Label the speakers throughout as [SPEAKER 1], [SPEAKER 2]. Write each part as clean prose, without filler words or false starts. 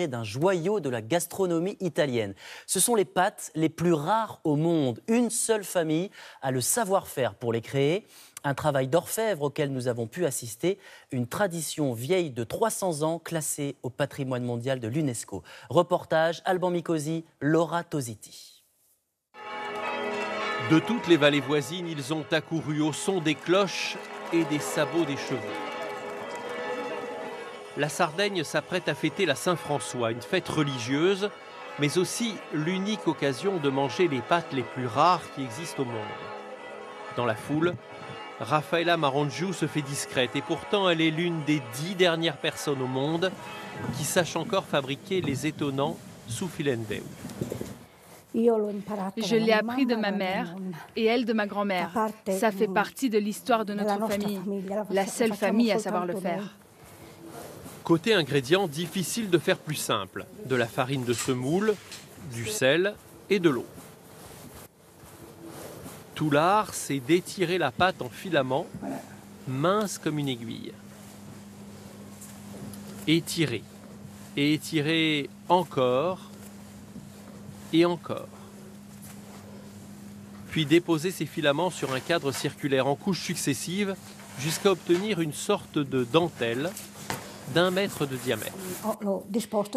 [SPEAKER 1] d'un joyau de la gastronomie italienne. Ce sont les pâtes les plus rares au monde. Une seule famille a le savoir-faire pour les créer. Un travail d'orfèvre auquel nous avons pu assister, une tradition vieille de 300 ans classée au patrimoine mondial de l'UNESCO. Reportage Alban Micosi, Laura Tositi.
[SPEAKER 2] De toutes les vallées voisines, ils ont accouru au son des cloches et des sabots des chevaux. La Sardaigne s'apprête à fêter la Saint-François, une fête religieuse, mais aussi l'unique occasion de manger les pâtes les plus rares qui existent au monde. Dans la foule, Raffaella Marongiu se fait discrète et pourtant elle est l'une des 10 dernières personnes au monde qui sachent encore fabriquer les étonnants soufilendeu.
[SPEAKER 3] Je l'ai appris de ma mère et elle de ma grand-mère. Ça fait partie de l'histoire de notre famille, la seule famille à savoir le faire.
[SPEAKER 2] Côté ingrédients, difficile de faire plus simple. De la farine de semoule, du sel et de l'eau. Tout l'art, c'est d'étirer la pâte en filaments, mince comme une aiguille. Étirer. Et étirer encore et encore. Puis déposer ces filaments sur un cadre circulaire en couches successives jusqu'à obtenir une sorte de dentelle d'1 mètre de diamètre.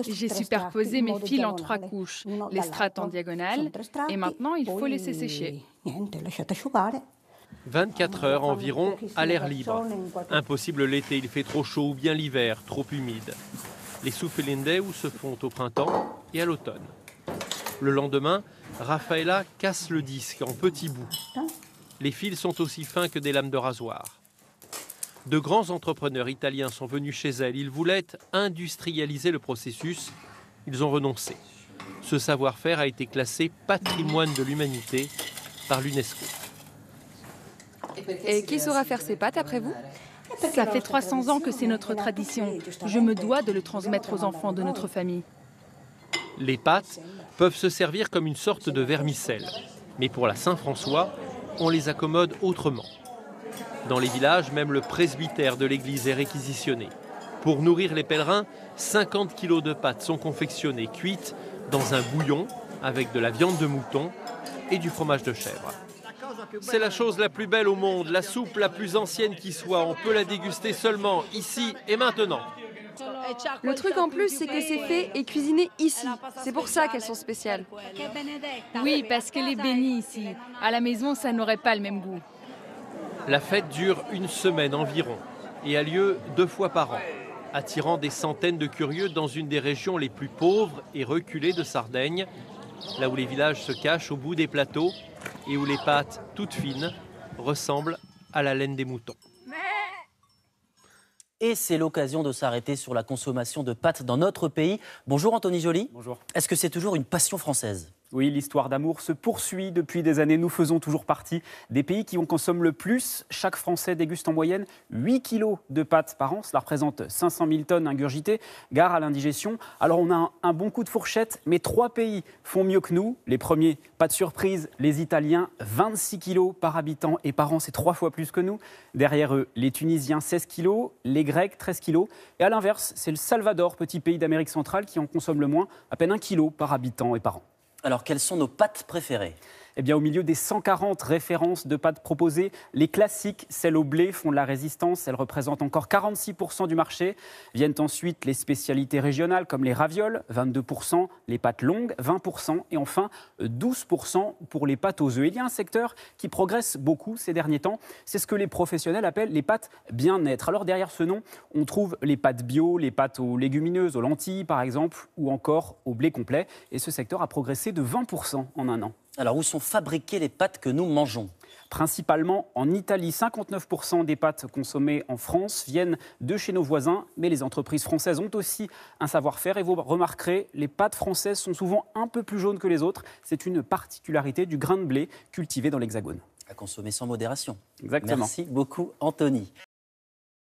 [SPEAKER 3] J'ai superposé mes fils en 3 couches, les strates en diagonale, et maintenant il faut laisser sécher.
[SPEAKER 2] 24 heures environ à l'air libre. Impossible l'été, il fait trop chaud, ou bien l'hiver, trop humide. Les soufilendeu se font au printemps et à l'automne. Le lendemain, Raffaella casse le disque en petits bouts. Les fils sont aussi fins que des lames de rasoir. De grands entrepreneurs italiens sont venus chez elle. Ils voulaient industrialiser le processus. Ils ont renoncé. Ce savoir-faire a été classé patrimoine de l'humanité par l'UNESCO.
[SPEAKER 4] Et qui saura faire ces pâtes après vous?
[SPEAKER 3] Ça fait 300 ans que c'est notre tradition. Je me dois de le transmettre aux enfants de notre famille.
[SPEAKER 2] Les pâtes peuvent se servir comme une sorte de vermicelle. Mais pour la Saint-François, on les accommode autrement. Dans les villages, même le presbytère de l'église est réquisitionné. Pour nourrir les pèlerins, 50 kilos de pâtes sont confectionnées, cuites dans un bouillon avec de la viande de mouton et du fromage de chèvre. C'est la chose la plus belle au monde, la soupe la plus ancienne qui soit. On peut la déguster seulement ici et maintenant.
[SPEAKER 4] Le truc en plus, c'est que c'est fait et cuisiné ici. C'est pour ça qu'elles sont spéciales.
[SPEAKER 3] Oui, parce qu'elle est bénie ici. À la maison, ça n'aurait pas le même goût.
[SPEAKER 2] La fête dure 1 semaine environ et a lieu 2 fois par an, attirant des centaines de curieux dans une des régions les plus pauvres et reculées de Sardaigne, là où les villages se cachent au bout des plateaux et où les pâtes toutes fines ressemblent à la laine des moutons.
[SPEAKER 1] Et c'est l'occasion de s'arrêter sur la consommation de pâtes dans notre pays. Bonjour Anthony Joly.
[SPEAKER 5] Bonjour.
[SPEAKER 1] Est-ce que c'est toujours une passion française ?
[SPEAKER 5] Oui, l'histoire d'amour se poursuit depuis des années. Nous faisons toujours partie des pays qui en consomment le plus. Chaque Français déguste en moyenne 8 kilos de pâtes par an. Cela représente 500 000 tonnes ingurgitées, gare à l'indigestion. Alors on a un bon coup de fourchette, mais 3 pays font mieux que nous. Les premiers, pas de surprise, les Italiens, 26 kilos par habitant et par an, c'est 3 fois plus que nous. Derrière eux, les Tunisiens, 16 kilos, les Grecs, 13 kilos. Et à l'inverse, c'est le Salvador, petit pays d'Amérique centrale, qui en consomme le moins, à peine 1 kilo par habitant et par an.
[SPEAKER 1] Alors, quelles sont nos pâtes préférées ?
[SPEAKER 5] Eh bien, au milieu des 140 références de pâtes proposées, les classiques, celles au blé, font de la résistance. Elles représentent encore 46% du marché. Viennent ensuite les spécialités régionales comme les ravioles, 22%, les pâtes longues, 20%, et enfin 12% pour les pâtes aux œufs. Il y a un secteur qui progresse beaucoup ces derniers temps. C'est ce que les professionnels appellent les pâtes bien-être. Alors, derrière ce nom, on trouve les pâtes bio, les pâtes aux légumineuses, aux lentilles par exemple, ou encore au blé complet. Et ce secteur a progressé de 20% en 1 an.
[SPEAKER 1] Alors, où sont fabriquées les pâtes que nous mangeons ?
[SPEAKER 5] Principalement en Italie. 59% des pâtes consommées en France viennent de chez nos voisins, mais les entreprises françaises ont aussi un savoir-faire. Et vous remarquerez, les pâtes françaises sont souvent un peu plus jaunes que les autres. C'est une particularité du grain de blé cultivé dans l'Hexagone.
[SPEAKER 1] À consommer sans modération.
[SPEAKER 5] Exactement.
[SPEAKER 1] Merci beaucoup, Anthony.